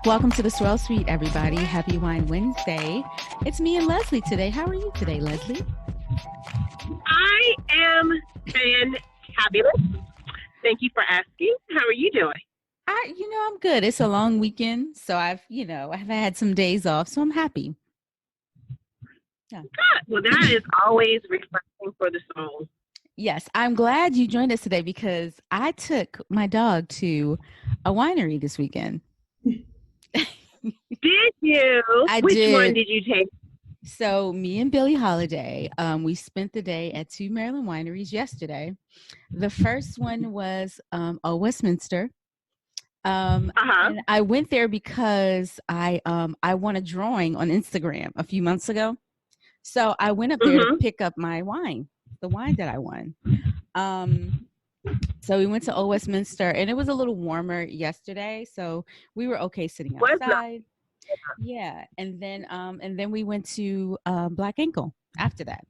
Welcome to the Swirl Suite, everybody. Happy Wine Wednesday. It's me and Leslie today. How are you today, Leslie? I am fantabulous. Thank you for asking. How are you doing? I'm good. It's a long weekend, so I've had some days off, so I'm happy. Yeah. Good. Well, that is always refreshing for the soul. Yes, I'm glad you joined us today because I took my dog to a winery this weekend. Did you? Which one did you take? So me and Billie Holiday, we spent the day at two Maryland wineries yesterday. The first one was Westminster. And I went there because I won a drawing on Instagram a few months ago. So I went up there to pick up my wine, the wine that I won. So we went to Westminster, and it was a little warmer yesterday, so we were okay sitting outside. Yeah, and then we went to Black Ankle after that.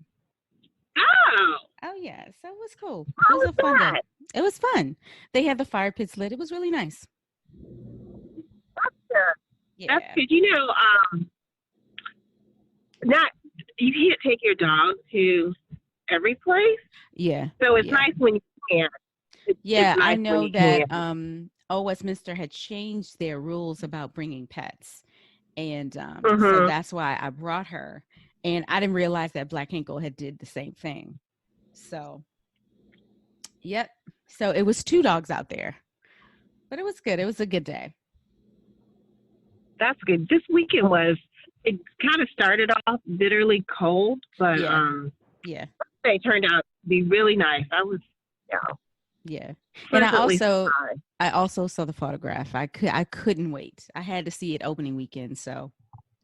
Oh yeah, so it was cool. It was a fun day. It was fun. They had the fire pits lit. It was really nice. That's good. Yeah. That's good. You can't take your dog to every place. Yeah. So it's nice when you can. Nice I know that Westminster had changed their rules about bringing pets. And so that's why I brought her. And I didn't realize that Black Ankle had did the same thing. So, yep. So it was two dogs out there. But it was good. It was a good day. That's good. This weekend it kind of started off bitterly cold, but they turned out to be really nice. Yeah. And I also saw the photograph. I couldn't wait. I had to see it opening weekend, so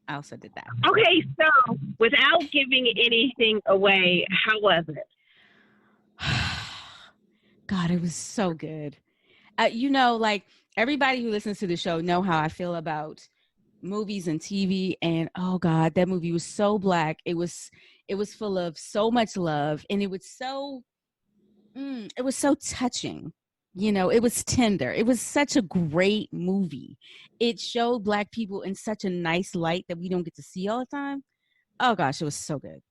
I also did that. Okay, so without giving anything away, how was it? God, it was so good. Like everybody who listens to the show know how I feel about movies and TV, and oh God, that movie was so Black. It was full of so much love, and it was so touching. It was tender. It was such a great movie. It showed Black people in such a nice light that we don't get to see all the time. Oh gosh, it was so good.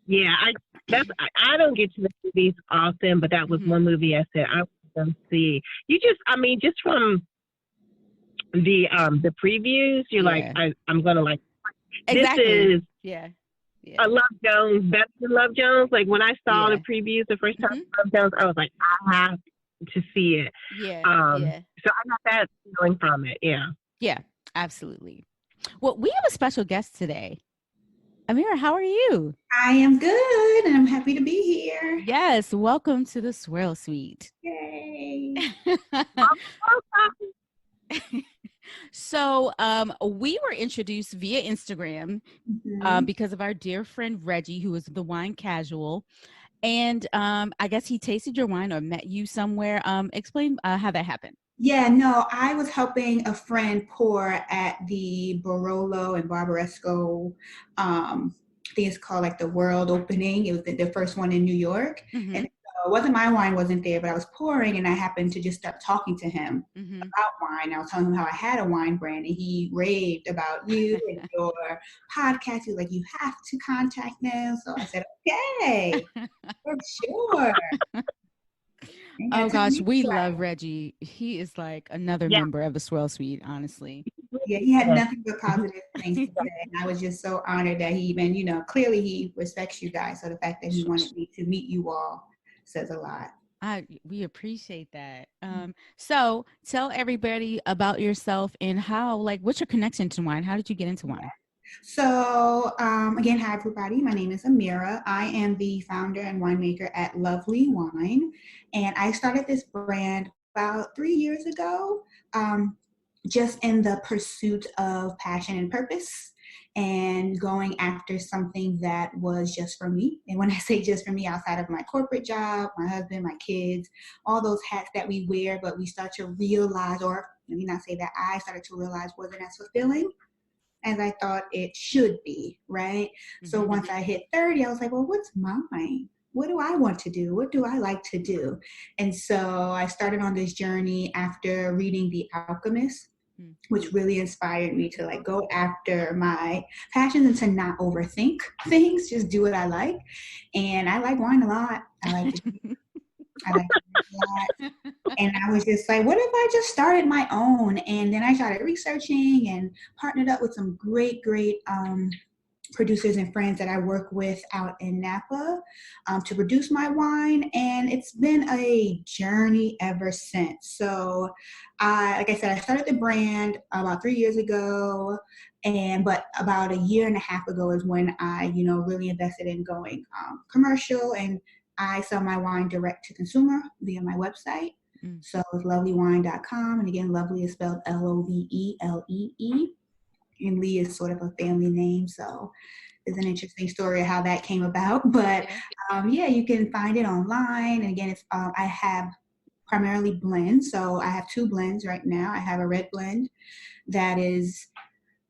Yeah, I don't get to the movies often, but that was one movie I said I was going to see. Just from the previews, you're like, I'm going to like. Exactly. This is I Love Jones, better than Love Jones. Like when I saw the previews the first time Love Jones, I was like, I have to see it. So I got that feeling from it. Yeah, absolutely. Well, we have a special guest today. Aamira, how are you? I am good, and I'm happy to be here. Yes, welcome to the Swirl Suite. Yay! So we were introduced via Instagram because of our dear friend Reggie, who is the wine casual. And I guess he tasted your wine or met you somewhere. Explain how that happened. Yeah, no, I was helping a friend pour at the Barolo and Barbaresco. I think it's called like the World Opening. It was the first one in New York. And it wasn't my wine wasn't there, but I was pouring and I happened to just start talking to him about wine. I was telling him how I had a wine brand and he raved about you and your podcast. He was like, you have to contact them. So I said, okay, for sure. Oh gosh, we love Reggie. He is like another member of the Swirl Suite, honestly. Yeah, he had nothing but positive things to say. And I was just so honored that he even, clearly he respects you guys. So the fact that he wanted me to meet you all says a lot. We appreciate that. So tell everybody about yourself and what's your connection to wine? How did you get into wine? So again, hi everybody. My name is Aamira. I am the founder and winemaker at LoveLee Wine. And I started this brand about 3 years ago, just in the pursuit of passion and purpose and going after something that was just for me. And when I say just for me, outside of my corporate job, my husband, my kids, all those hats that we wear, but we start to realize, or let me not say that I started to realize wasn't as fulfilling as I thought it should be, right? So once I hit 30, I was like, well, what's mine? what do I want to do? What do I like to do? And so I started on this journey after reading The Alchemist, which really inspired me to like go after my passions and to not overthink things, just do what I like. And I like wine a lot. I like a lot. And I was just like, what if I just started my own? And then I started researching and partnered up with some great producers and friends that I work with out in Napa to produce my wine. And it's been a journey ever since. So like I said, I started the brand about 3 years ago. But about a year and a half ago is when I, really invested in going commercial, and I sell my wine direct to consumer via my website. So it's loveleewine.com. And again, LoveLee is spelled Lovelee. And Lee is sort of a family name, so it's an interesting story of how that came about. But you can find it online. And again, it's I have primarily blends, so I have 2 blends right now. I have a red blend that is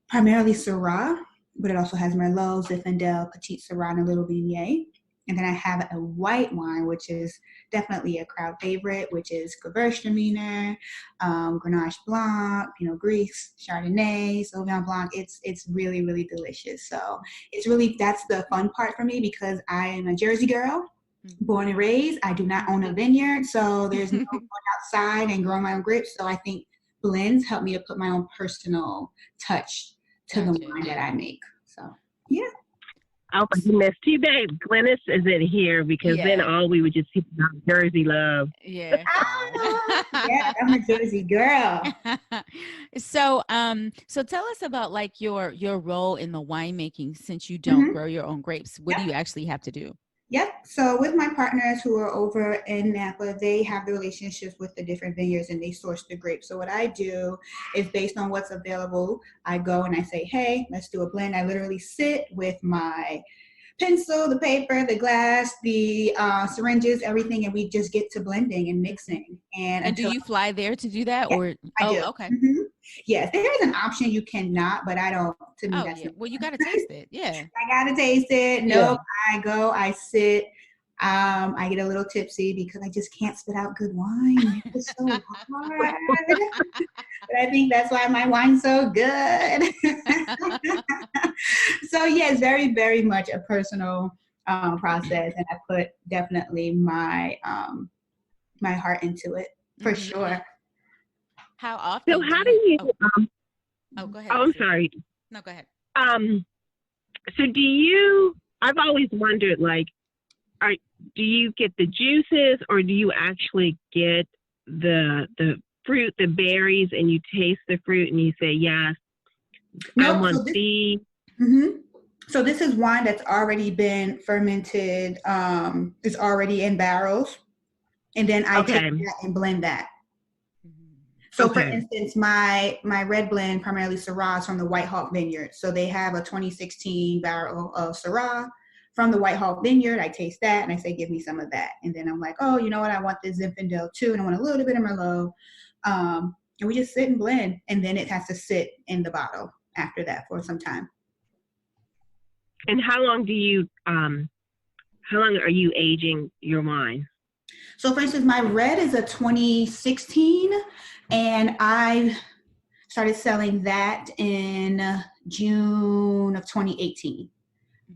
primarily Syrah, but it also has Merlot, Zinfandel, Petit Syrah, and a little Viognier. And then I have a white wine, which is definitely a crowd favorite, which is Gewürztraminer, Grenache Blanc, Pinot Gris, Chardonnay, Sauvignon Blanc. It's really, really delicious. So that's the fun part for me, because I am a Jersey girl, born and raised. I do not own a vineyard, so there's no going outside and growing my own grapes. So I think blends help me to put my own personal touch to the wine that I make. So, yeah. Oh my goodness, too bad Glennis isn't here, because then all we would just see about Jersey love. Yeah. Yeah, I'm a Jersey girl. So tell us about like your role in the winemaking, since you don't grow your own grapes. What do you actually have to do? Yep. So with my partners who are over in Napa, they have the relationships with the different vineyards and they source the grapes. So what I do is, based on what's available, I go and I say, hey, let's do a blend. I literally sit with my pencil, the paper, the glass, the syringes, everything, and we just get to blending and mixing. And do you fly there to do that? Yeah, or I do. Okay. Yes, there is an option you cannot, but I don't. To me, that's well, you got to taste it. Yeah, I gotta taste it. Nope, I go, I sit. I get a little tipsy because I just can't spit out good wine. It's so hard. But I think that's why my wine's so good. So it's very, very much a personal process, and I put definitely my my heart into it for sure. How often? So how do you? Go ahead. Oh, I'm sorry. No, go ahead. So do you? I've always wondered, like, do you get the juices, or do you actually get the fruit, the berries, and you taste the fruit and you say, yes, I want these? So this is wine that's already been fermented. It's already in barrels, and then I take that and blend that. So for instance, my red blend, primarily Syrah, is from the White Hawk Vineyard. So they have a 2016 barrel of Syrah from the White Hawk Vineyard. I taste that and I say, give me some of that. And then I'm like, oh, you know what? I want this Zinfandel too. And I want a little bit of Merlot. And we just sit and blend. And then it has to sit in the bottle after that for some time. And how long are you aging your wine? So for instance, my red is a 2016, and I started selling that in June of 2018.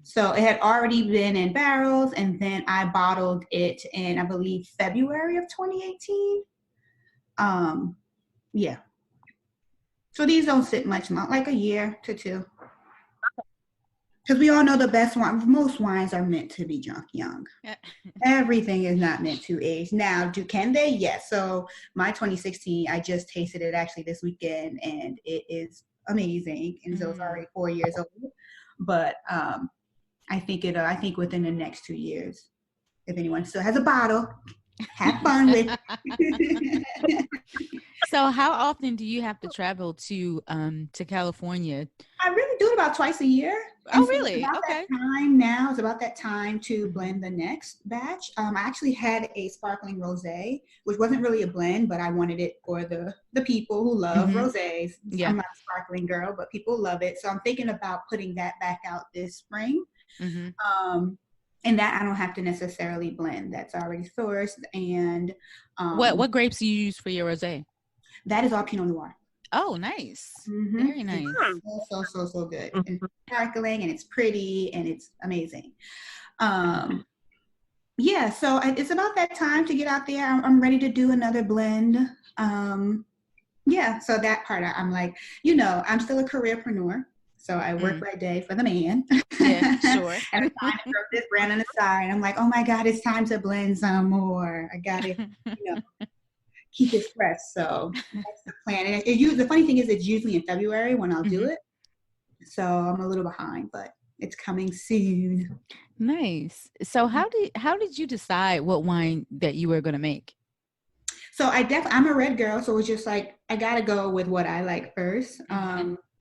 So it had already been in barrels, and then I bottled it in, I believe, February of 2018. So these don't sit much long, like a year to 2. Because we all know the best wine, most wines are meant to be drunk young. Everything is not meant to age. Now, can they? Yes. So my 2016, I just tasted it actually this weekend, and it is amazing. And so it's already 4 years old. But I think within the next 2 years, if anyone still has a bottle, have fun with it. So how often do you have to travel to California? I really do it about twice a year. Oh, really? It's about that time to blend the next batch. I actually had a sparkling rosé, which wasn't really a blend, but I wanted it for the people who love rosés. Yeah. I'm not a sparkling girl, but people love it. So I'm thinking about putting that back out this spring. And And that I don't have to necessarily blend. That's already sourced. And what grapes do you use for your rosé? That is all Pinot Noir. Oh, nice. Mm-hmm. Very nice. It's so good. And it's sparkling and it's pretty and it's amazing. Yeah, so it's about that time to get out there. I'm ready to do another blend. Yeah, so that part, I'm like, I'm still a careerpreneur. So I work by day for the man. Yeah, sure. And I'm trying to grow this brand on the side. I'm like, oh my God, it's time to blend some more. I got to, keep it fresh. So that's the plan. And the funny thing is, it's usually in February when I'll do it. So I'm a little behind, but it's coming soon. Nice. So how did you decide what wine that you were going to make? So I'm a red girl. So it's just like, I got to go with what I like first.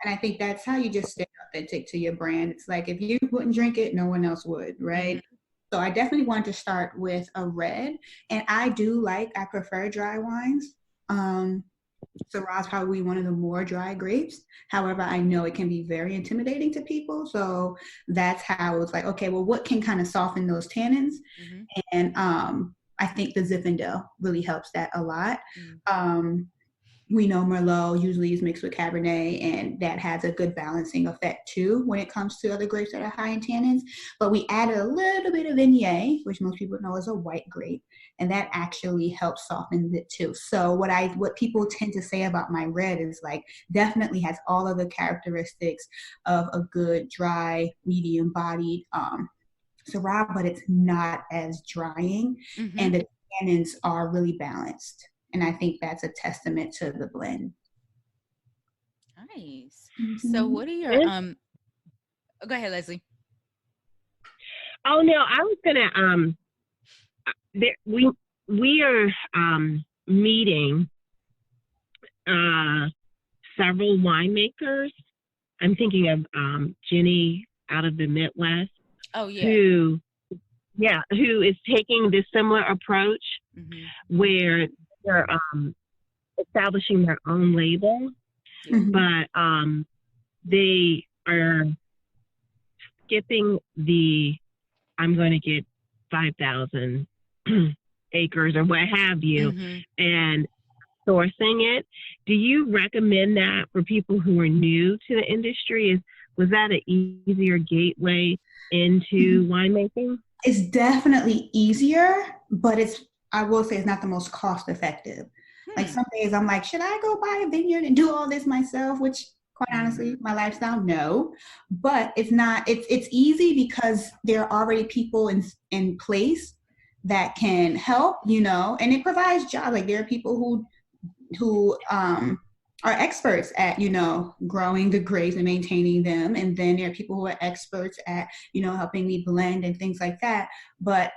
And I think that's how you just stay authentic to your brand. It's like, if you wouldn't drink it, no one else would, right? So I definitely wanted to start with a red. And I prefer dry wines. Syrah's probably one of the more dry grapes. However, I know it can be very intimidating to people. So that's how it's like, okay, well, what can kind of soften those tannins? And I think the Zinfandel really helps that a lot. We know Merlot usually is mixed with Cabernet, and that has a good balancing effect too when it comes to other grapes that are high in tannins. But we added a little bit of Viognier, which most people know is a white grape, and that actually helps soften it too. So what people tend to say about my red is like, definitely has all of the characteristics of a good dry, medium-bodied Syrah, but it's not as drying, and the tannins are really balanced. And I think that's a testament to the blend. Nice. So what are your go ahead, Leslie. Oh no, I was gonna we are meeting several winemakers. I'm thinking of Jenny out of the Midwest. Oh yeah. Who is taking this similar approach where they're establishing their own label, but they are skipping I'm going to get 5,000 acres or what have you, and sourcing it. Do you recommend that for people who are new to the industry? Was that an easier gateway into winemaking? It's definitely easier, but I will say it's not the most cost effective. Like some days I'm like, should I go buy a vineyard and do all this myself? Which quite honestly, my lifestyle, no. But it's not, it's easy because there are already people in place that can help, and it provides jobs. Like there are people who are experts at, growing the grapes and maintaining them. And then there are people who are experts at, helping me blend and things like that. But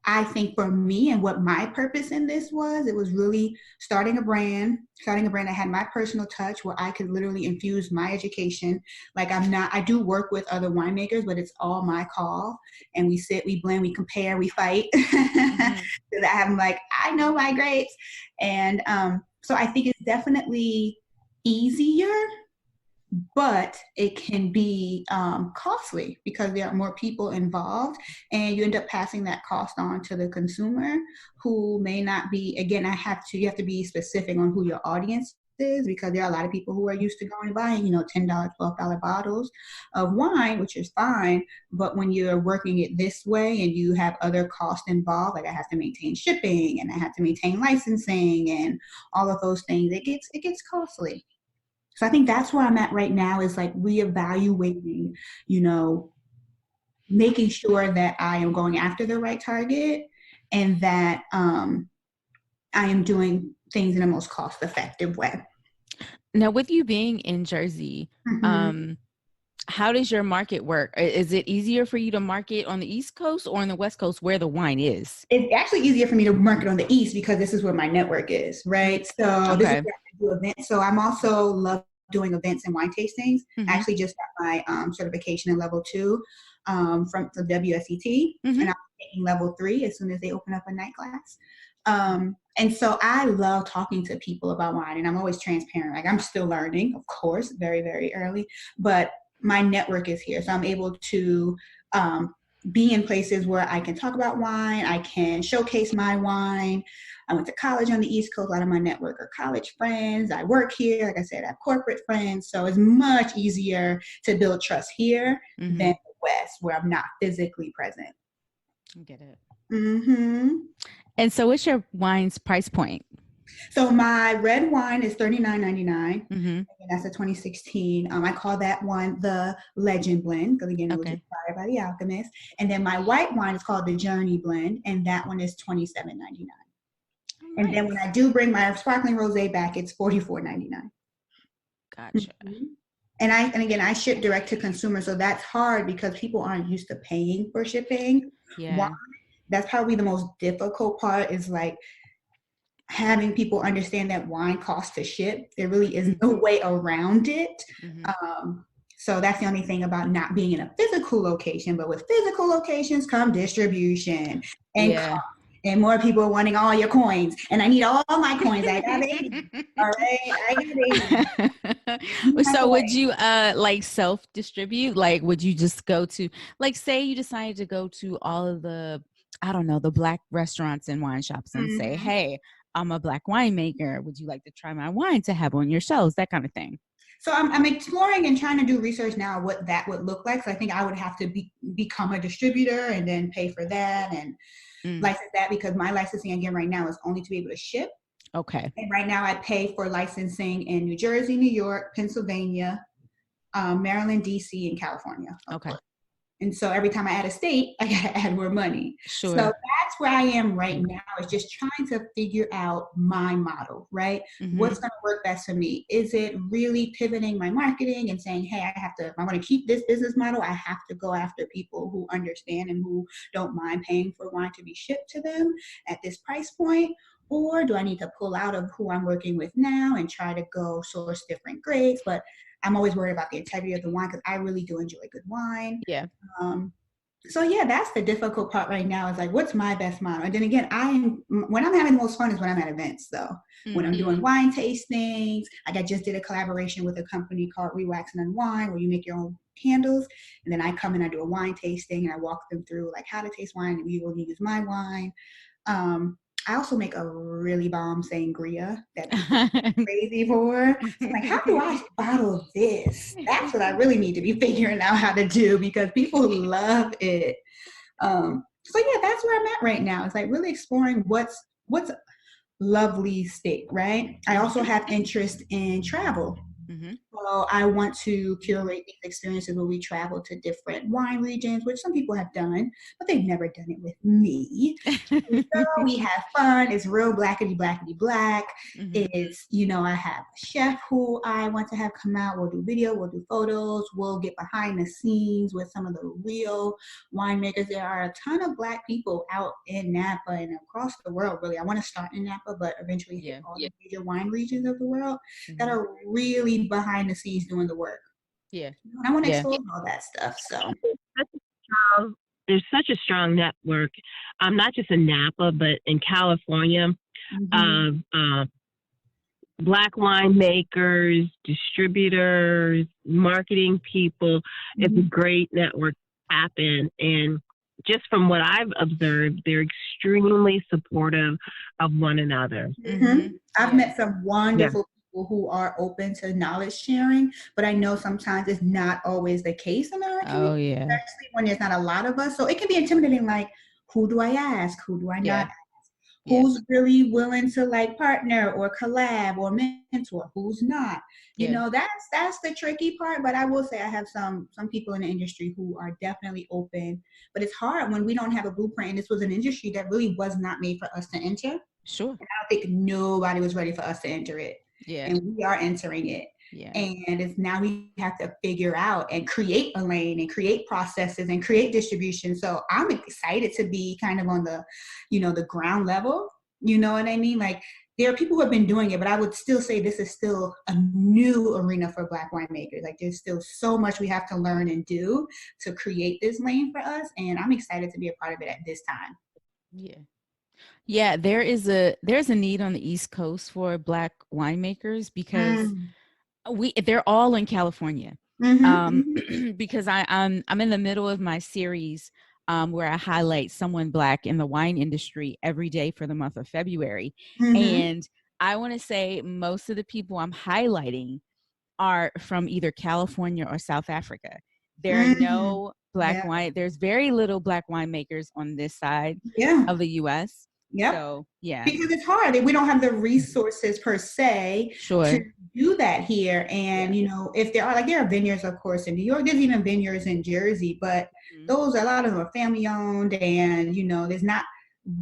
I think for me and what my purpose in this was, it was really starting a brand that had my personal touch where I could literally infuse my education. Like I do work with other winemakers, but it's all my call. And we sit, we blend, we compare, we fight. Because I'm like, I know my grapes. And so I think it's definitely easier, but it can be costly because there are more people involved, and you end up passing that cost on to the consumer who may not be, again, you have to be specific on who your audience is, because there are a lot of people who are used to going and buying, $10, $12 bottles of wine, which is fine. But when you're working it this way and you have other costs involved, like I have to maintain shipping and I have to maintain licensing and all of those things, it gets costly. So I think that's where I'm at right now, is like reevaluating, making sure that I am going after the right target and that I am doing things in the most cost effective way. Now, with you being in Jersey, how does your market work? Is it easier for you to market on the East Coast or on the West Coast where the wine is? It's actually easier for me to market on the East because this is where my network is, right? So This is where I do events. So I'm also love doing events and wine tastings. I actually just got my certification in level 2 from the WSET, and I'm taking level 3 as soon as they open up a night class. And so I love talking to people about wine, and I'm always transparent. Like I'm still learning, of course, very, very early, but my network is here. So I'm able to be in places where I can talk about wine, I can showcase my wine. I went to college on the East Coast. A lot of my network are college friends. I work here. Like I said, I have corporate friends. So it's much easier to build trust here than the West, where I'm not physically present. I get it. Mm-hmm. And so what's your wine's price point? So my red wine is $39.99. And that's a 2016. I call that one the Legend Blend, because again, it was inspired by the Alchemist. And then my white wine is called the Journey Blend, and that one is $27.99. And then when I do bring my sparkling rosé back, it's $44.99. Gotcha. And again, I ship direct to consumer, so that's hard because people aren't used to paying for shipping. Yeah. That's probably the most difficult part, is like having people understand that wine costs to ship. There really is no way around it. So that's the only thing about not being in a physical location. But with physical locations come distribution and more people wanting all your coins. And I need all my coins. I got 80. All right, I got 80. So would you like self-distribute? Like, would you just go to, like, say you decided to go to all of the, I don't know, the Black restaurants and wine shops and say, hey, I'm a Black winemaker. Would you like to try my wine to have on your shelves? That kind of thing. So I'm exploring and trying to do research now what that would look like. So I think I would have to become a distributor and then pay for that and license that, because my licensing again right now is only to be able to ship. Okay. And right now I pay for licensing in New Jersey, New York, Pennsylvania, Maryland, DC, and California. Okay. And so every time I add a state, I got to add more money. Sure. So that's where I am right now, is just trying to figure out my model, right? What's going to work best for me? Is it really pivoting my marketing and saying, hey, if I want to keep this business model, I have to go after people who understand and who don't mind paying for wine to be shipped to them at this price point? Or do I need to pull out of who I'm working with now and try to go source different grades? But I'm always worried about the integrity of the wine, because I really do enjoy good wine. Yeah. So yeah, that's the difficult part right now, is like, what's my best model? And then again, when I'm having the most fun is when I'm at events, though. When I'm doing wine tastings, like I just did a collaboration with a company called Rewax and Unwind, where you make your own candles. And then I come and I do a wine tasting and I walk them through like how to taste wine, and we will use my wine. I also make a really bomb sangria that I'm crazy for. So like, how do I bottle this? That's what I really need to be figuring out how to do, because people love it. So yeah, that's where I'm at right now. It's like really exploring what's LoveLee state, right? I also have interest in travel. So I want to curate these experiences where we travel to different wine regions, which some people have done, but they've never done it with me. So we have fun. It's real blackety black. It's, I have a chef who I want to have come out. We'll do video, we'll do photos, we'll get behind the scenes with some of the real winemakers. There are a ton of Black people out in Napa and across the world, really. I want to start in Napa, but eventually hit all the major wine regions of the world that are really behind the scenes doing the work. Yeah. And I want to explore all that stuff. So there's such a strong network, not just in Napa, but in California, of Black winemakers, distributors, marketing people. It's a great network to tap in. And just from what I've observed, they're extremely supportive of one another. I've met some wonderful people who are open to knowledge sharing, but I know sometimes it's not always the case in our community, especially when there's not a lot of us. So it can be intimidating, like, who do I ask? Who do I not ask? Who's really willing to like partner or collab or mentor? Who's not? You know, that's the tricky part. But I will say I have some people in the industry who are definitely open. But it's hard when we don't have a blueprint. And this was an industry that really was not made for us to enter. Sure. And I don't think nobody was ready for us to enter it. Yeah. And we are entering it. Yeah. And it's now we have to figure out and create a lane and create processes and create distribution. So I'm excited to be kind of on the, the ground level. You know what I mean? Like, there are people who have been doing it, but I would still say this is still a new arena for Black winemakers. Like, there's still so much we have to learn and do to create this lane for us. And I'm excited to be a part of it at this time. Yeah. Yeah, there's a need on the East Coast for Black winemakers because they're all in California. Because I'm in the middle of my series where I highlight someone Black in the wine industry every day for the month of February. Mm-hmm. And I want to say most of the people I'm highlighting are from either California or South Africa. There are no Black wine. There's very little Black winemakers on this side of the U.S. Yep. So, yeah. Because it's hard. We don't have the resources per se to do that here. And, you know, if there are vineyards, of course, in New York, there's even vineyards in Jersey, but a lot of them are family owned, and, you know, there's not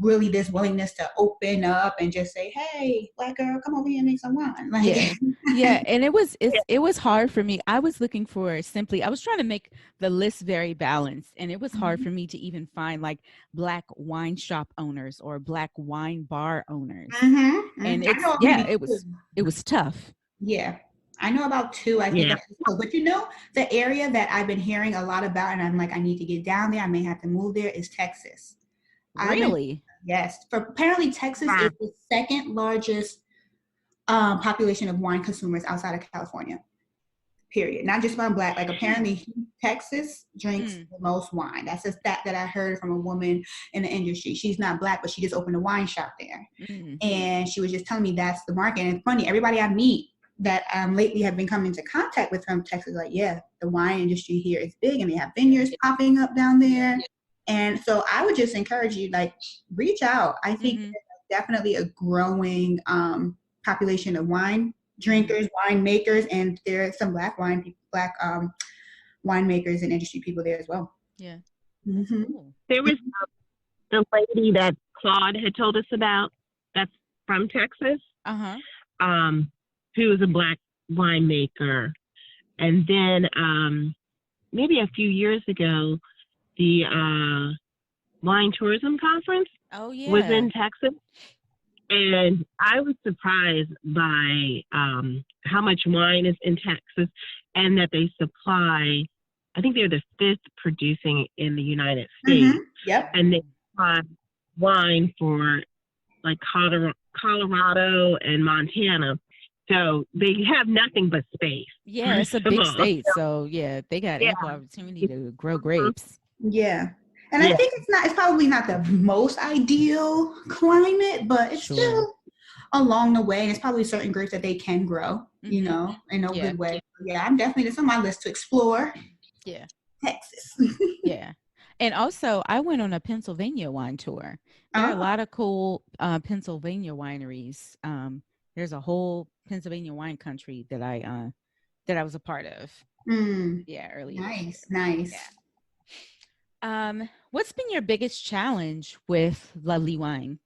really this willingness to open up and just say, hey, Black girl, come over here and make some wine. And it was hard for me. I was looking for I was trying to make the list very balanced, and it was hard for me to even find like Black wine shop owners or Black wine bar owners. And it was tough. Yeah, I know about 2. I think, but you know, the area that I've been hearing a lot about, and I'm like, I need to get down there, I may have to move there, is Texas. Really? Yes. Apparently, Texas is the second largest population of wine consumers outside of California. Period. Not just about Black. Like, apparently, Texas drinks the most wine. That's a stat that I heard from a woman in the industry. She's not Black, but she just opened a wine shop there. And she was just telling me that's the market. And it's funny, everybody I meet that lately have been coming into contact with from Texas, like, yeah, the wine industry here is big, and they have vineyards popping up down there. And so I would just encourage you, like, reach out. I think there's definitely a growing population of wine drinkers, winemakers, and there are some Black winemakers and industry people there as well. Yeah. Cool. There was the lady that Claude had told us about that's from Texas, who was a Black winemaker. And then maybe a few years ago, the wine tourism conference was in Texas. And I was surprised by how much wine is in Texas, and that they supply, I think they're the 5th producing in the United States. And they supply wine for like Colorado and Montana. So they have nothing but space. Yeah, it's a big state. So they got ample opportunity to grow grapes. Yeah. And I think it's probably not the most ideal climate, but it's still along the way. And it's probably certain grapes that they can grow, you know, in a good way. Yeah, I'm definitely, it's on my list to explore. Yeah. Texas. And also, I went on a Pennsylvania wine tour. There are a lot of cool Pennsylvania wineries. There's a whole Pennsylvania wine country that I was a part of. Earlier. Nice. What's been your biggest challenge with LoveLee Wine?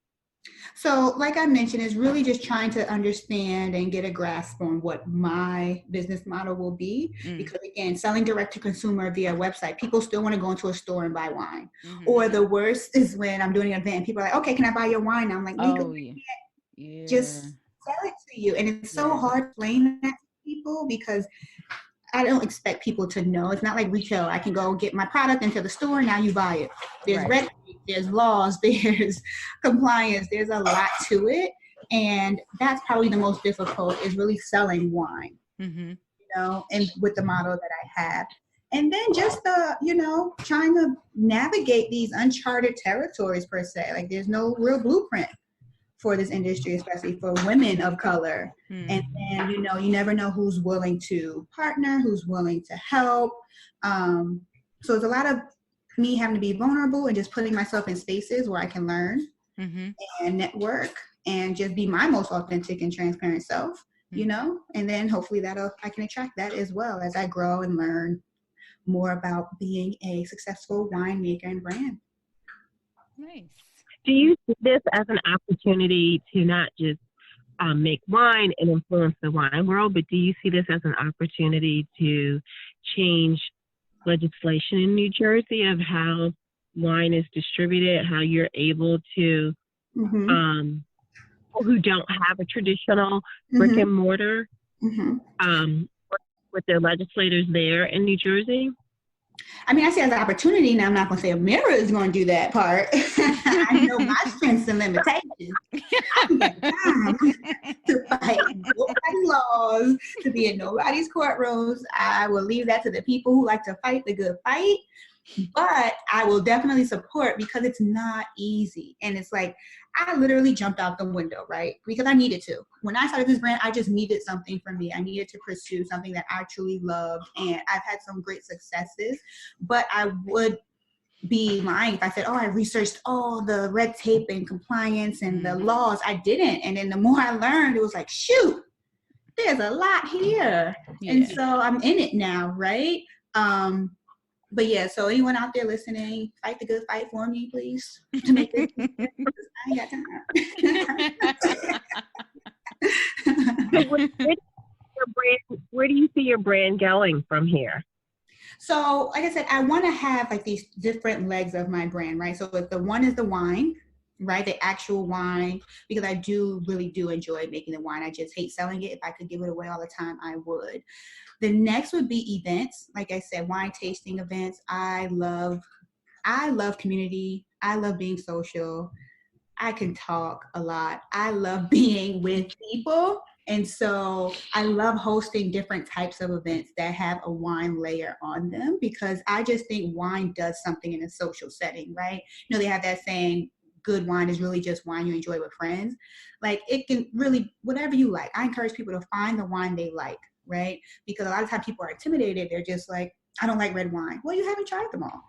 So, like I mentioned, it's really just trying to understand and get a grasp on what my business model will be. Because again, selling direct to consumer via website, people still want to go into a store and buy wine. Or the worst is when I'm doing an event and people are like, okay, can I buy your wine? I'm like, just sell it to you. And it's so hard to explain that to people because I don't expect people to know. It's not like retail. I can go get my product into the store, now you buy it. There's red tape, there's laws, there's compliance, there's a lot to it. And that's probably the most difficult, is really selling wine, you know, and with the model that I have. And then just trying to navigate these uncharted territories per se. Like, there's no real blueprint for this industry, especially for women of color. And then, you never know who's willing to partner, who's willing to help. So it's a lot of me having to be vulnerable and just putting myself in spaces where I can learn and network and just be my most authentic and transparent self, you know, and then hopefully I can attract that as well as I grow and learn more about being a successful winemaker and brand. Nice. Do you see this as an opportunity to not just make wine and influence the wine world, but do you see this as an opportunity to change legislation in New Jersey of how wine is distributed, how you're able to, people who don't have a traditional brick and mortar, with their legislators there in New Jersey? I mean, I see it as an opportunity. Now, I'm not going to say Aamira is going to do that part. I know my strengths and limitations. I got time to fight nobody's laws, to be in nobody's courtrooms. I will leave that to the people who like to fight the good fight. But I will definitely support because it's not easy. And it's like, I literally jumped out the window, right? Because I needed to. When I started this brand, I just needed something for me. I needed to pursue something that I truly loved. And I've had some great successes, but I would be lying if I said, oh, I researched all the red tape and compliance and the laws. I didn't. And then the more I learned, it was like, shoot, there's a lot here. Yeah. And so I'm in it now, right? But yeah, so anyone out there listening, fight the good fight for me, please. To make this I ain't got time. Where do you see your brand going from here? So, like I said, I want to have like these different legs of my brand, right? So the one is the wine, right? The actual wine, because I really do enjoy making the wine. I just hate selling it. If I could give it away all the time, I would. The next would be events. Like I said, wine tasting events. I love community. I love being social. I can talk a lot. I love being with people. And so I love hosting different types of events that have a wine layer on them, because I just think wine does something in a social setting, right? You know, they have that saying, good wine is really just wine you enjoy with friends. Like, it can really, whatever you like. I encourage people to find the wine they like, right? Because a lot of times people are intimidated. They're just like, I don't like red wine. Well, you haven't tried them all.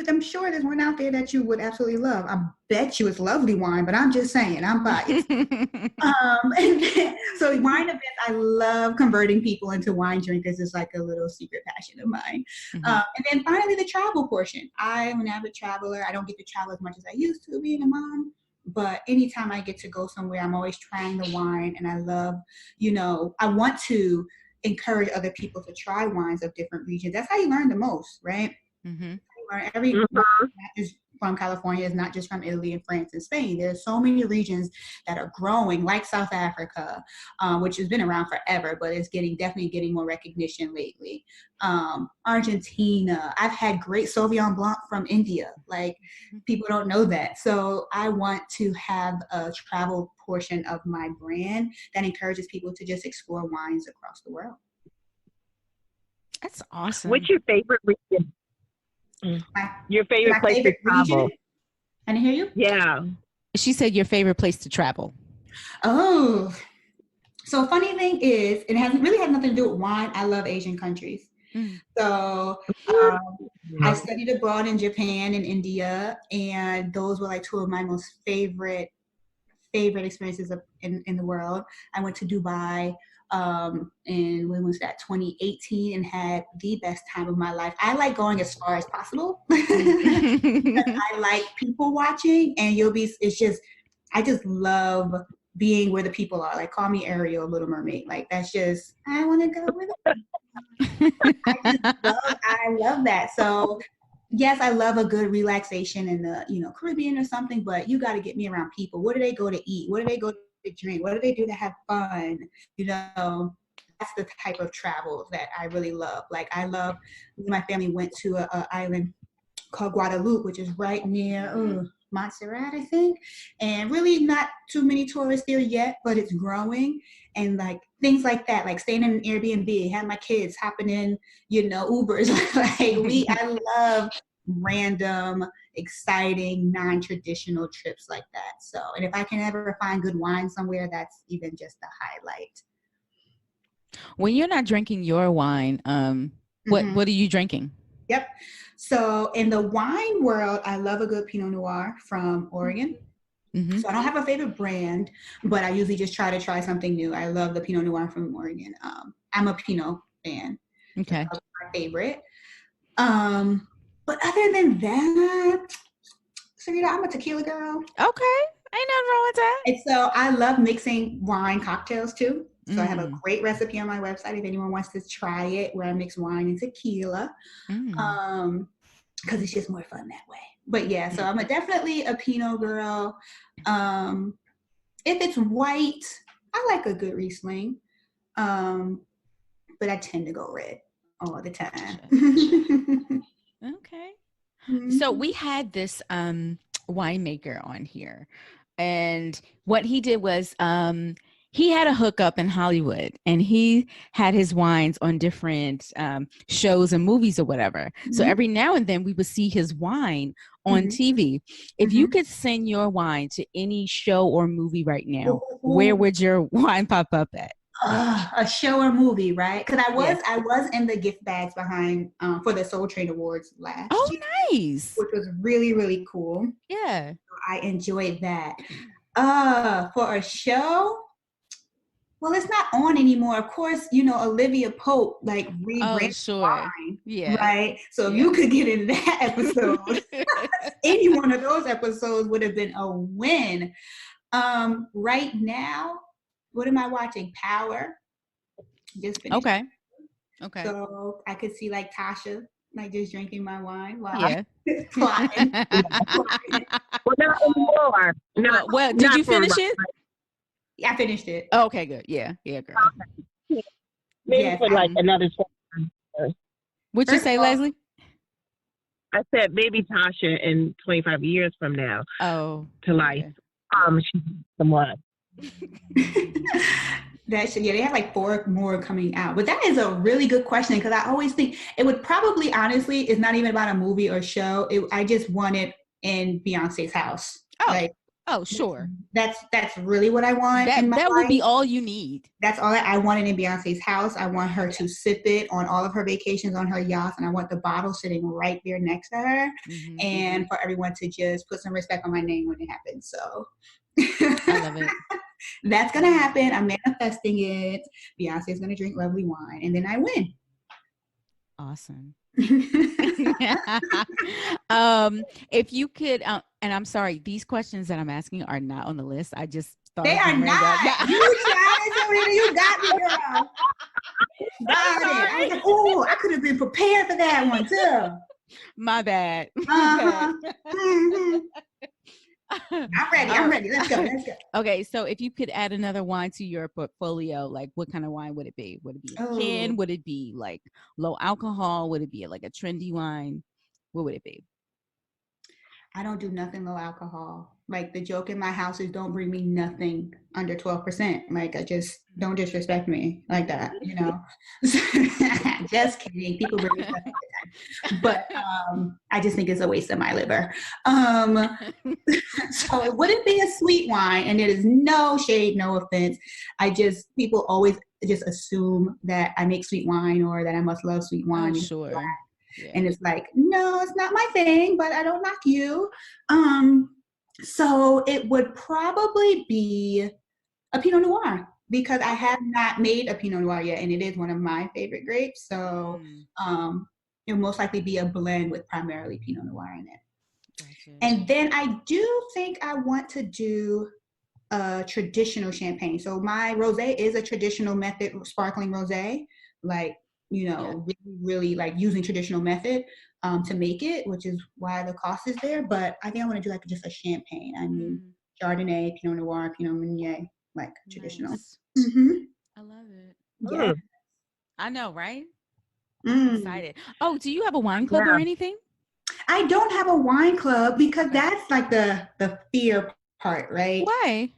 I'm sure there's one out there that you would absolutely love. I bet you it's LoveLee Wine, but I'm just saying, I'm biased. So wine events, I love converting people into wine drinkers. It's like a little secret passion of mine. And then finally, the travel portion. I'm an avid traveler. I don't get to travel as much as I used to being a mom. But anytime I get to go somewhere, I'm always trying the wine. And I love, I want to encourage other people to try wines of different regions. That's how you learn the most, right? Mm-hmm. Every is from California is not just from Italy and France and Spain. There's so many regions that are growing, like South Africa, which has been around forever, but it's definitely getting more recognition lately. Argentina. I've had great Sauvignon Blanc from India. Like, people don't know that. So I want to have a travel portion of my brand that encourages people to just explore wines across the world. That's awesome. What's your favorite region? Your favorite place to travel? I didn't hear you. Yeah. She said your favorite place to travel. Oh, so funny thing is, it really has nothing to do with wine. I love Asian countries. So I studied abroad in Japan and India, and those were like two of my most favorite experiences in the world. I went to Dubai. And when was that? 2018, and had the best time of my life. I like going as far as possible. I like people watching, and I just love being where the people are. Like, call me Ariel, Little Mermaid. Like, that's just, I want to go with it. I love that. So yes, I love a good relaxation in the, Caribbean or something, but you got to get me around people. Where do they go to eat? Where do they go to drink? What do they do to have fun? That's the type of travel that I really love. Like, my family went to an island called Guadeloupe, which is right near Montserrat, I think. And really not too many tourists there yet, but it's growing. And like things like that, like staying in an Airbnb, have my kids hopping in, Ubers. I love random, exciting, non-traditional trips like that. So, and if I can ever find good wine somewhere, that's even just a highlight. When you're not drinking your wine, what are you drinking? Yep. So in the wine world, I love a good Pinot Noir from Oregon. So I don't have a favorite brand, but I usually just try something new. I love the Pinot Noir from Oregon. I'm a Pinot fan. Okay. That's my favorite. But other than that, Sarita, I'm a tequila girl. Okay. Ain't nothing wrong with that. And so I love mixing wine cocktails too. So I have a great recipe on my website if anyone wants to try it, where I mix wine and tequila. Because it's just more fun that way. But yeah, so I'm definitely a Pinot girl. If it's white, I like a good Riesling. But I tend to go red all the time. Okay. So we had this winemaker on here, and what he did was he had a hookup in Hollywood, and he had his wines on different shows and movies or whatever. So every now and then we would see his wine on TV. If you could send your wine to any show or movie right now, where would your wine pop up at? A show or movie, right? Because I was in the gift bags behind for the Soul Train Awards last year. Nice. Which was really, really cool. Yeah. So I enjoyed that. For a show, well, it's not on anymore. Of course, Olivia Pope rebranded wine, right? So if you could get in that episode, any one of those episodes would have been a win. Right now, what am I watching? Power. Just finished. Okay. So I could see Tasha, just drinking my wine while I'm plotting. Well, not anymore. Well, did you finish it? Yeah, I finished it. Oh, okay, good. Yeah, girl. Okay. Maybe for another 20 years. What'd you say, Leslie? I said maybe Tasha in 25 years from now. Oh, to life. She's someone. They have 4 more coming out. But that is a really good question, because I always think it would probably, honestly, it's not even about a movie or show. I just want it in Beyonce's house. Oh, sure. That's really what I want. That would be all you need. That's all I want it in Beyonce's house. I want her to sip it on all of her vacations on her yachts, and I want the bottle sitting right there next to her, and for everyone to just put some respect on my name when it happens. So I love it. That's gonna happen. I'm manifesting it. Beyonce's gonna drink lovely wine, and then I win. Awesome. If you could, and I'm sorry, these questions that I'm asking are not on the list. I just thought they are not. You tried it, Sarita. You got me, girl. Got it. I was like, oh, I could have been prepared for that one too. My bad. I'm ready. Let's go. Okay, so if you could add another wine to your portfolio, what kind of wine would it be? Would it be a can? Would it be low alcohol? Would it be a trendy wine? What would it be? I don't do nothing low alcohol. The joke in my house is don't bring me nothing under 12%. I just don't disrespect me like that, Just kidding. People bring me stuff all the time. But I just think it's a waste of my liver. So it wouldn't be a sweet wine, and it is no shade, no offense. People always just assume that I make sweet wine or that I must love sweet wine. Oh, sure. Yeah. And it's no, it's not my thing, but I don't knock you. So it would probably be a Pinot Noir, because I have not made a Pinot Noir yet, and it is one of my favorite grapes. So it'll most likely be a blend with primarily Pinot Noir in it. Gotcha. And then I do think I want to do a traditional champagne. So my rosé is a traditional method sparkling rosé, really, really using traditional method to make it, which is why the cost is there. But I think I want to do just a champagne. I mean, Chardonnay, Pinot Noir, Pinot Meunier, traditional. Nice. I love it. Yeah. I know, right? I'm excited. Oh, do you have a wine club or anything? I don't have a wine club, because that's the fear part, right? Why?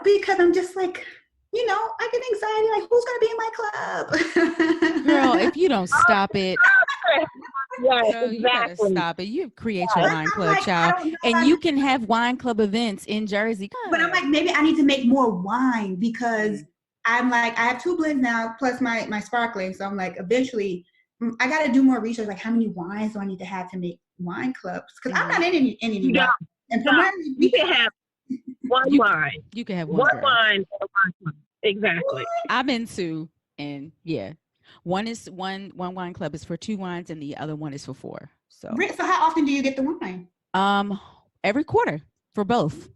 Because I'm just I get anxiety. Who's gonna be in my club? Girl, if you don't stop it. Yes, Girl, exactly. You gotta stop it. You create your wine club, child. And you can have wine club events in Jersey. But I'm maybe I need to make more wine, because I'm I have 2 blends now, plus my sparkling. So I'm eventually I got to do more research. How many wines do I need to have to make wine clubs? Because I'm not in any wine. And you can have one wine. You can have one wine and a wine club. Exactly. I'm into, and one wine club is for 2 wines, and the other one is for 4. So how often do you get the wine? Every quarter for both.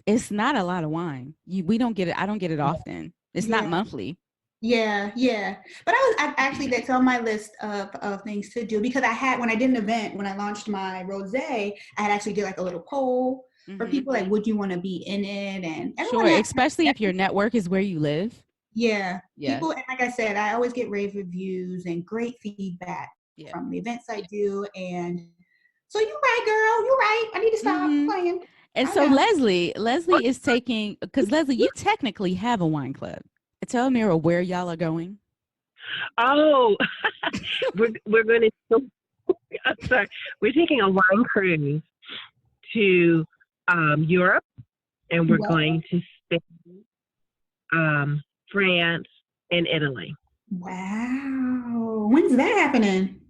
It's not a lot of wine. We don't get it. I don't get it often. It's not monthly. Yeah. But that's on my list of things to do, because when I did an event, when I launched my rosé, I had actually did a little poll for people, would you want to be in it? And sure, especially if your network is where you live. Yeah. People, and like I said, I always get rave reviews and great feedback from the events I do. And so you're right, girl. You're right. I need to stop playing. And so Leslie is taking, because Leslie, you technically have a wine club. Tell Aamira where y'all are going. Oh, we're going to. I'm sorry. We're taking a wine cruise to Europe, and we're going to Spain, France, and Italy. Wow. When's that happening?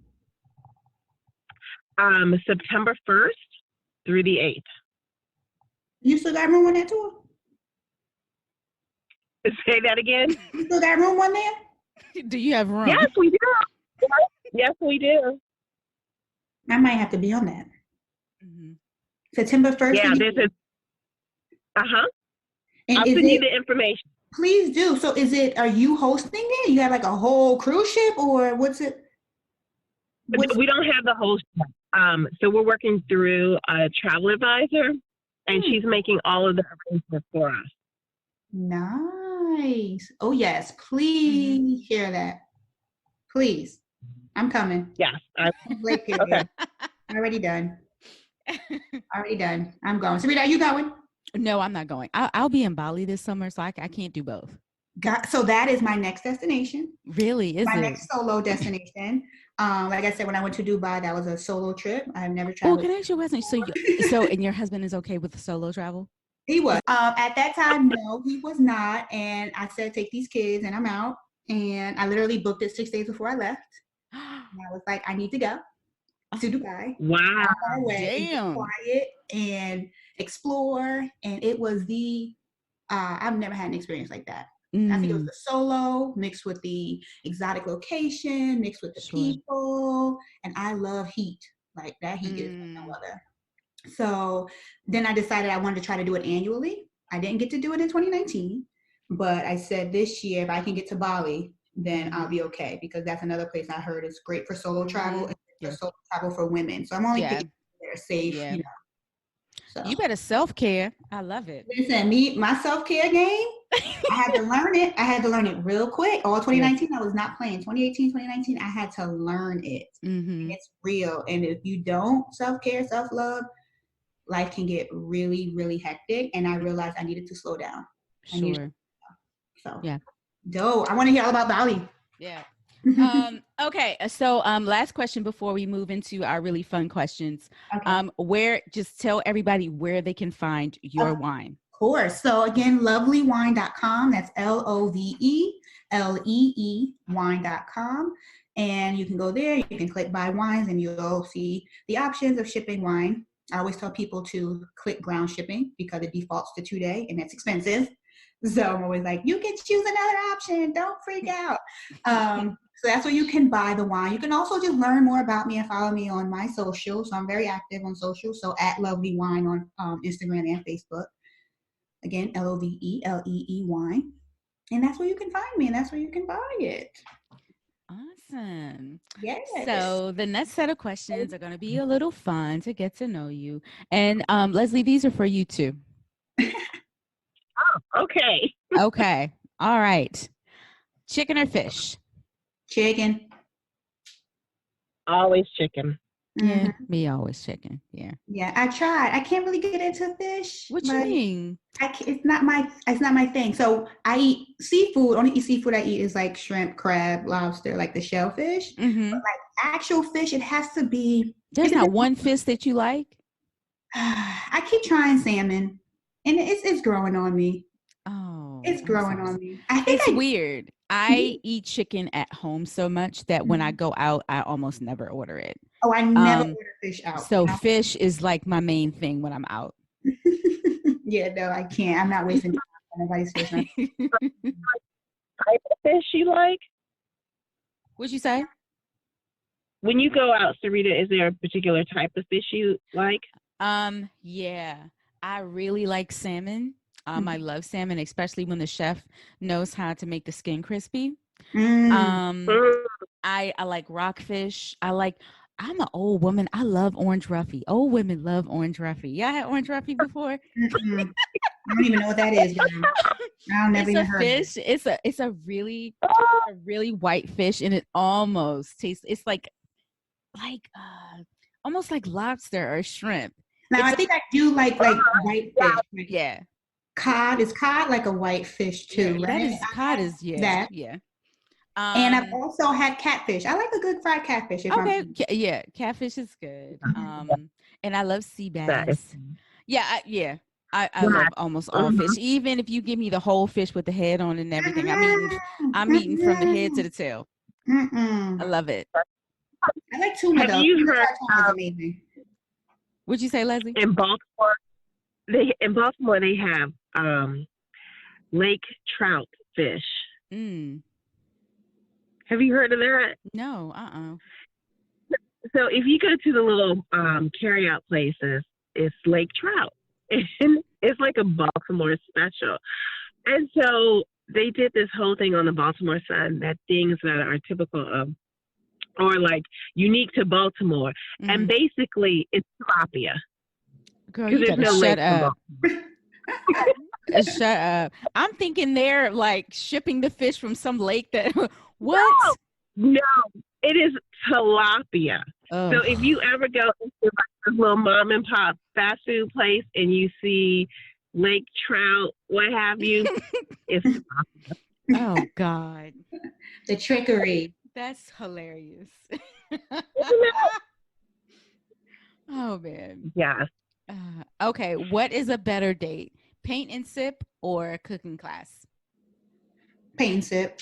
September 1st through the 8th. You still got room on that tour? Say that again. You still got room on there? Do you have room? Yes, we do. Yes, we do. I might have to be on that. Mm-hmm. September 1st. Yeah, there's a. I'll send you the information. Please do. So are you hosting it? You have like a whole cruise ship, or what's it? We don't have the whole ship. So we're working through a travel advisor, and she's making all of the arrangements for us. Nice. Oh, yes. Please share that. Please. I'm coming. Yes. Okay. Already done. I'm going. Sarita, are you going? No, I'm not going. I'll be in Bali this summer, so I can't do both. So that is my next destination. Really? Is my it? next solo destination. Like I said, when I went to Dubai, that was a solo trip. I've never traveled. Oh, can I ask you a question? So and your husband is okay with the solo travel? He was. At that time, no, he was not. And I said, take these kids and I'm out. And I literally booked it 6 days before I left. And I was like, I need to go to Dubai. Wow. Damn. Quiet and explore. And it was I've never had an experience like that. I think it was the solo mixed with the exotic location, mixed with the people. And I love heat. Like that heat is no other. So then I decided I wanted to try to do it annually. I didn't get to do it in 2019, but I said this year, if I can get to Bali, then I'll be okay, because that's another place I heard is great for solo travel and for solo travel for women. So I'm only thinking they're safe, you know. So you better self-care. I love it. Listen, my self-care game, I had to learn it. I had to learn it real quick. All 2019, I was not playing. 2018, 2019, I had to learn it. And it's real. And if you don't self-care, self-love, life can get really, really hectic. And I realized I needed to slow down. So, dope. I want to hear all about Bali. Yeah. Okay. So, last question before we move into our really fun questions. Okay. Just tell everybody where they can find your wine. Of course. So again, LoveLeeWine.com. That's LoveLee wine.com. And you can go there. You can click buy wines and you'll see the options of shipping wine. I always tell people to click ground shipping because it defaults to 2-day and that's expensive. So I'm always like, you can choose another option. Don't freak out. So that's where you can buy the wine. You can also just learn more about me and follow me on my social. So I'm very active on social. So at LoveLee Wine on Instagram and Facebook. Again, LoveLee Wine. And that's where you can find me and that's where you can buy it. Awesome. Yes. So the next set of questions are going to be a little fun to get to know you. And Leslie, these are for you too. Oh, okay. Okay. All right. Chicken or fish? Chicken. Always chicken. Yeah, me always chicken. Yeah. Yeah, I tried. I can't really get into fish. What you mean? It's not my thing. So I eat seafood. Only seafood I eat is like shrimp, crab, lobster, like the shellfish. But like actual fish, it has to be. There's not one fish that you like? I keep trying salmon, and it's growing on me. Oh, it's growing on me. I think it's weird. I eat chicken at home so much that when I go out, I almost never order it. Oh, I never order fish out. So fish is like my main thing when I'm out. Yeah, no, I can't. I'm not wasting time on nobody's fish. Type of fish you like? What'd you say? When you go out, Sarita, is there a particular type of fish you like? Yeah, I really like salmon. I love salmon, especially when the chef knows how to make the skin crispy. I like rockfish. I'm an old woman. I love orange roughy. Old women love orange roughy. Y'all had orange roughy before? I don't even know what that is. I'll never even heard fish. It's a really white fish, and it almost tastes. It's like almost like lobster or shrimp. Now I think I do like white fish. Yeah. Cod is like a white fish too, yeah, right? Cod is that. Yeah. And I've also had catfish. I like a good fried catfish. Yeah, catfish is good. And I love sea bass. I love almost all fish. Even if you give me the whole fish with the head on and everything, I'm eating from the head to the tail. I love it. I like tuna though. Have you heard? Amazing. What'd you say, Leslie? In Baltimore, they have lake trout fish. Have you heard of that? No. So if you go to the little carry-out places, it's lake trout. And it's like a Baltimore special. And so they did this whole thing on the Baltimore Sun, that things that are typical of, or like unique to Baltimore. And basically it's tilapia. Girl, you better shut up. Shut up. I'm thinking they're like shipping the fish from some lake that, what? No, it is tilapia. Oh. So if you ever go into like a little mom and pop fast food place and you see lake trout, what have you, it's tilapia. Oh, God. The trickery. That's hilarious. Oh, man. Yeah. Okay. What is a better date? Paint and sip or a cooking class? Paint and sip.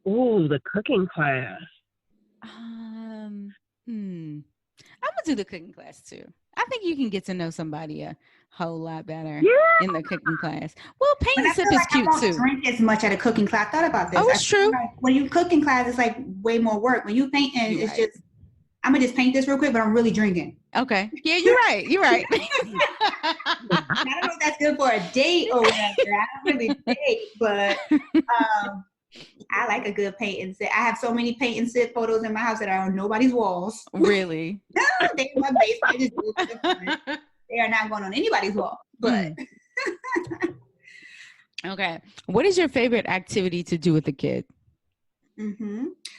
Ooh, the cooking class. I'm gonna do the cooking class too. I think you can get to know somebody a whole lot better in the cooking class. Well, paint and sip is cute too. I don't drink as much at a cooking class. I thought about this. Oh, it's true. Like when you cook in class, it's like way more work. When you paint, it's just, I'm gonna just paint this real quick, but I'm really drinking. Okay. Yeah, you're right. You're right. I don't know if that's good for a date or whatever. I don't really date, but I like a good paint and sip. I have so many paint and sip photos in my house that are on nobody's walls. Really? No, they're in my basement. They are not going on anybody's wall. But okay. What is your favorite activity to do with the kid?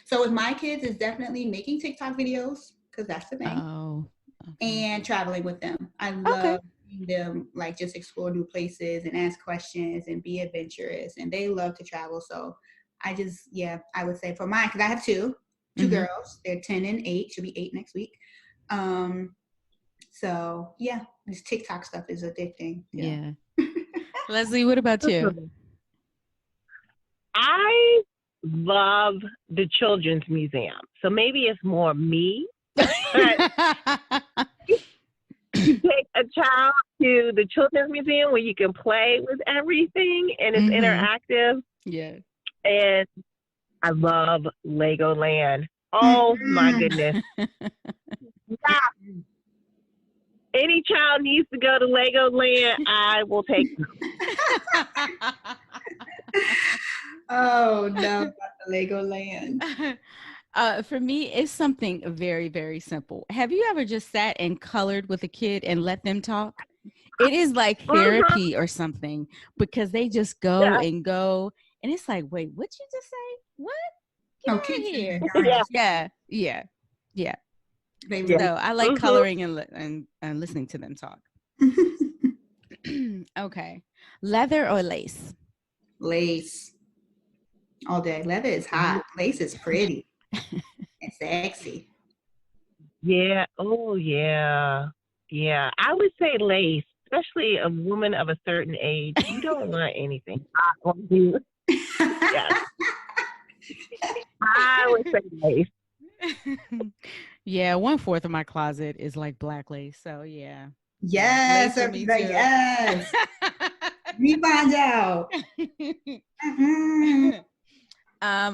So with my kids, it's definitely making TikTok videos because that's the thing. Oh. Okay. And traveling with them. I love them like just explore new places and ask questions and be adventurous. And they love to travel. So I would say for mine, because I have two girls. They're 10 and 8. Should be 8 next week. So yeah, this TikTok stuff is addicting. Yeah. Leslie, what about you? I love the Children's Museum. So maybe it's more me. You take a child to the Children's Museum where you can play with everything and it's interactive. Yeah. And I love Legoland. Oh my goodness. Any child needs to go to Legoland, I will take them. Oh no, not the Legoland. For me, it's something very, very simple. Have you ever just sat and colored with a kid and let them talk? It is like therapy or something because they just go and go. And it's like, wait, what'd you just say? What? Get out of here. Yeah. So I like coloring and listening to them talk. Okay. Leather or lace? Lace. All day. Leather is hot. Lace is pretty. It's sexy. Yeah. Oh, yeah. Yeah. I would say lace, especially a woman of a certain age. You don't want anything hot on you. Yes. I would say lace. Yeah, 1/4 of my closet is like black lace. So yeah. Yes. Yes. We find out.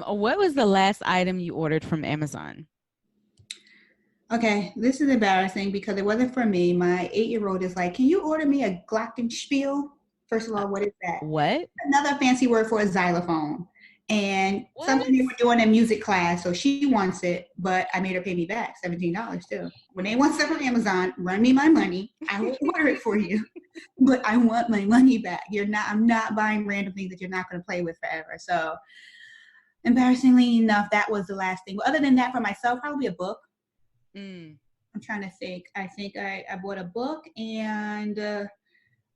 What was the last item you ordered from Amazon? Okay, this is embarrassing because it wasn't for me. My 8-year-old is like, can you order me a glockenspiel? First of all, what is that? What? Another fancy word for a xylophone. And something they were doing in music class, so she wants it, but I made her pay me back $17 too. When they want stuff from Amazon, run me my money. I will order it for you, but I want my money back. I'm not buying random things that you're not going to play with forever. So embarrassingly enough, that was the last thing. But other than that, for myself, probably a book. I'm trying to think. I think I bought a book and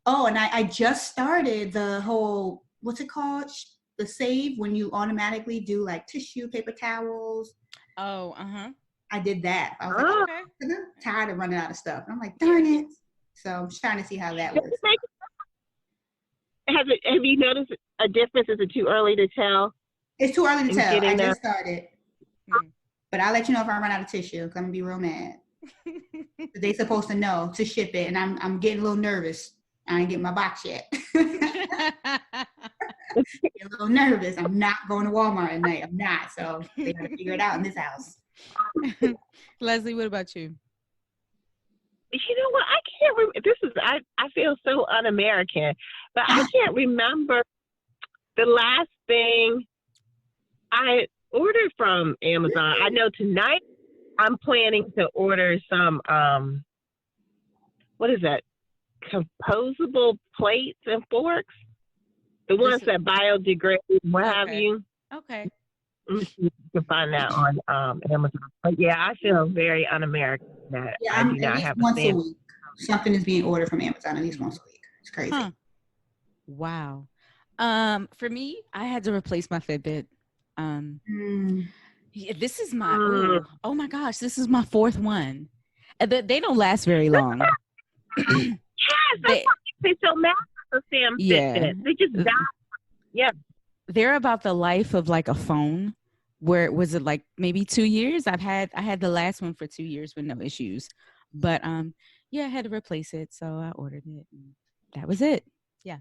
I just started the whole, what's it called? The save, when you automatically do like tissue, paper towels. Oh, uh-huh. I did that. I was like, okay. I'm tired of running out of stuff. And I'm like, darn it. So I'm trying to see how that works. Have you noticed a difference? Is it too early to tell? It's too early to tell. I just started. But I'll let you know if I run out of tissue, because I'm going to be real mad. They're supposed to know to ship it, and I'm getting a little nervous. I ain't getting my box yet. A little nervous. I'm not going to Walmart at night. I'm not. So they got to figure it out in this house. Leslie, what about you? You know what? I can't remember. I feel so un-American, but I can't remember the last thing I ordered from Amazon. I know tonight I'm planning to order some, what is that? Composable plates and forks. The ones that biodegrade, what have you. Okay. You can find that on Amazon. But yeah, I feel very un-American that I do not have once a week. Something is being ordered from Amazon at least once a week. It's crazy. Huh. Wow. For me, I had to replace my Fitbit. This is my oh my gosh, this is my fourth one. They don't last very long. Yes, that's why they so mad at the Sam Fitbit. They just die. Yeah. They're about the life of like a phone. Where was it like maybe 2 years? I had the last one for 2 years with no issues. But I had to replace it, so I ordered it. And that was it. Yeah.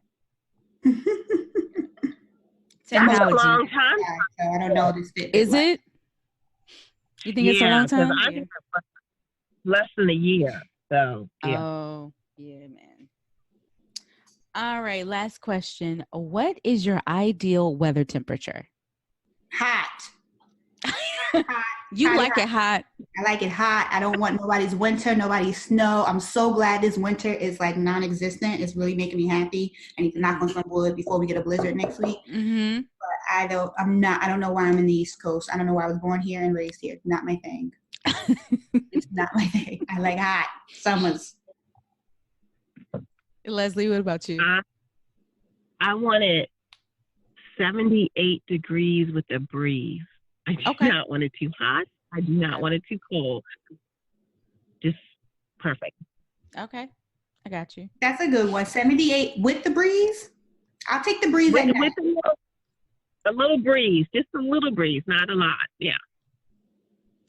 Technology. That's a long time. Yeah, so I don't know this Fitbit. Is it? You think it's a long time? I think it's less than a year. So yeah. Oh, yeah, man. All right, last question. What is your ideal weather temperature? Hot. You like it hot? I like it hot. I don't want nobody's winter, nobody's snow. I'm so glad this winter is like non-existent. It's really making me happy. I need to knock on some wood before we get a blizzard next week. Mm-hmm. But I don't know why I'm in the East Coast. I don't know why I was born here and raised here. Not my thing. It's not my thing. I like hot summers. Leslie, what about you? I want it 78 degrees with a breeze. I do not want it too hot. I do not want it too cold. Just perfect. Okay. I got you. That's a good one. 78 with the breeze? I'll take the breeze at night. A little breeze. Just a little breeze, not a lot. Yeah.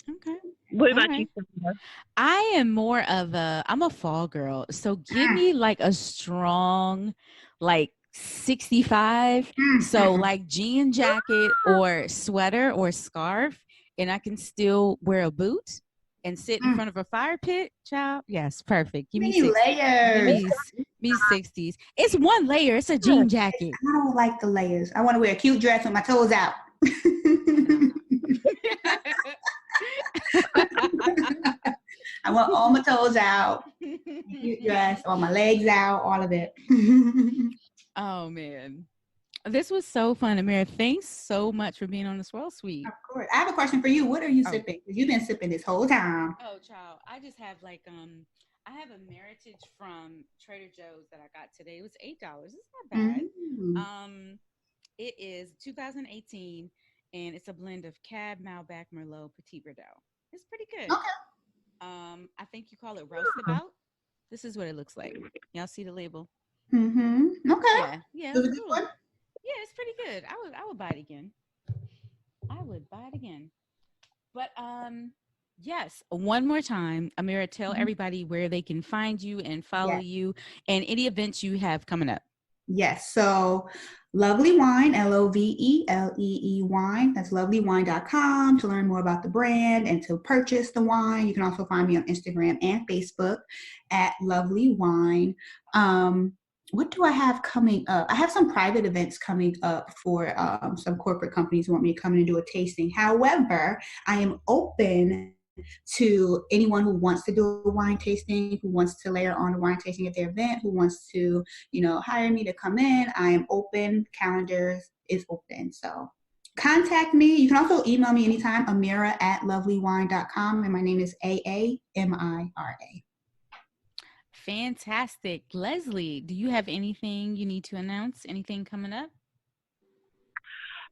Okay. What about you, Sarita? I am more of I'm a fall girl. So give me like a strong, like 65. So like jean jacket or sweater or scarf, and I can still wear a boot and sit in front of a fire pit, child. Yes, perfect. Give me layers. Give me 60s. It's one layer. It's a jean jacket. I don't like the layers. I want to wear a cute dress with my toes out. I want all my toes out, cute dress, all my legs out, all of it. Oh man, this was so fun, Aamira. Thanks so much for being on the Swirl Suite. Of course. I have a question for you. What are you sipping? Because you've been sipping this whole time. Oh, child, I just have like I have a Meritage from Trader Joe's that I got today. It was $8. It's not bad. It is 2018, and it's a blend of Cab, Malbec, Merlot, Petit Verdot. It's pretty good. Okay. I think you call it Roastabout. This is what it looks like. Y'all see the label? Okay. Yeah. Is it a good one? Yeah, it's pretty good. I would buy it again. But yes, one more time, Aamira, tell everybody where they can find you and follow you and any events you have coming up. Yes. So LoveLee Wine, LoveLee Wine. That's LoveLeeWine.com to learn more about the brand and to purchase the wine. You can also find me on Instagram and Facebook at LoveLee Wine. What do I have coming up? I have some private events coming up for some corporate companies who want me to come in and do a tasting. However, I am open to anyone who wants to do a wine tasting, who wants to layer on a wine tasting at their event, who wants to, hire me to come in. I am open. Calendars is open. So contact me. You can also email me anytime, Aamira@loveleewine.com. And my name is Aamira. Fantastic. Leslie, do you have anything you need to announce? Anything coming up?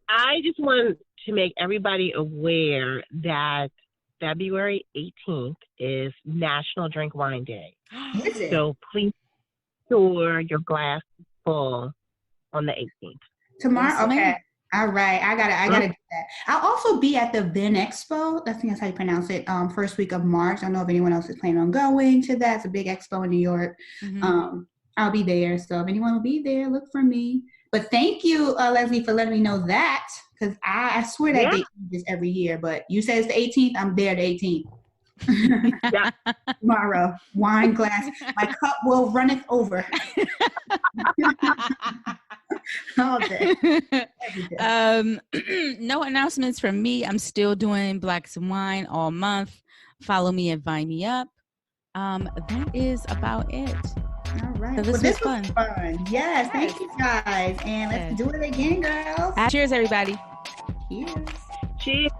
I just want to make everybody aware that February 18th is National Drink Wine Day. Is it? So please store your glass full on the 18th. Tomorrow? Okay. All right. I gotta do that. I'll also be at the VN-Expo. I think that's how you pronounce it. First week of March. I don't know if anyone else is planning on going to that. It's a big expo in New York. Mm-hmm. I'll be there. So if anyone will be there, look for me. But thank you, Leslie, for letting me know that, because I swear that date changes every year. But you said it's the 18th. I'm there the 18th. Yeah. Tomorrow, wine glass. My cup will runneth over. All day. No announcements from me. I'm still doing Blacks and Wine all month. Follow me and Vine Me Up. That is about it. All right. So this was fun. Yes. Thank you guys. And let's do it again, girls. Cheers, everybody. Cheers. Cheers.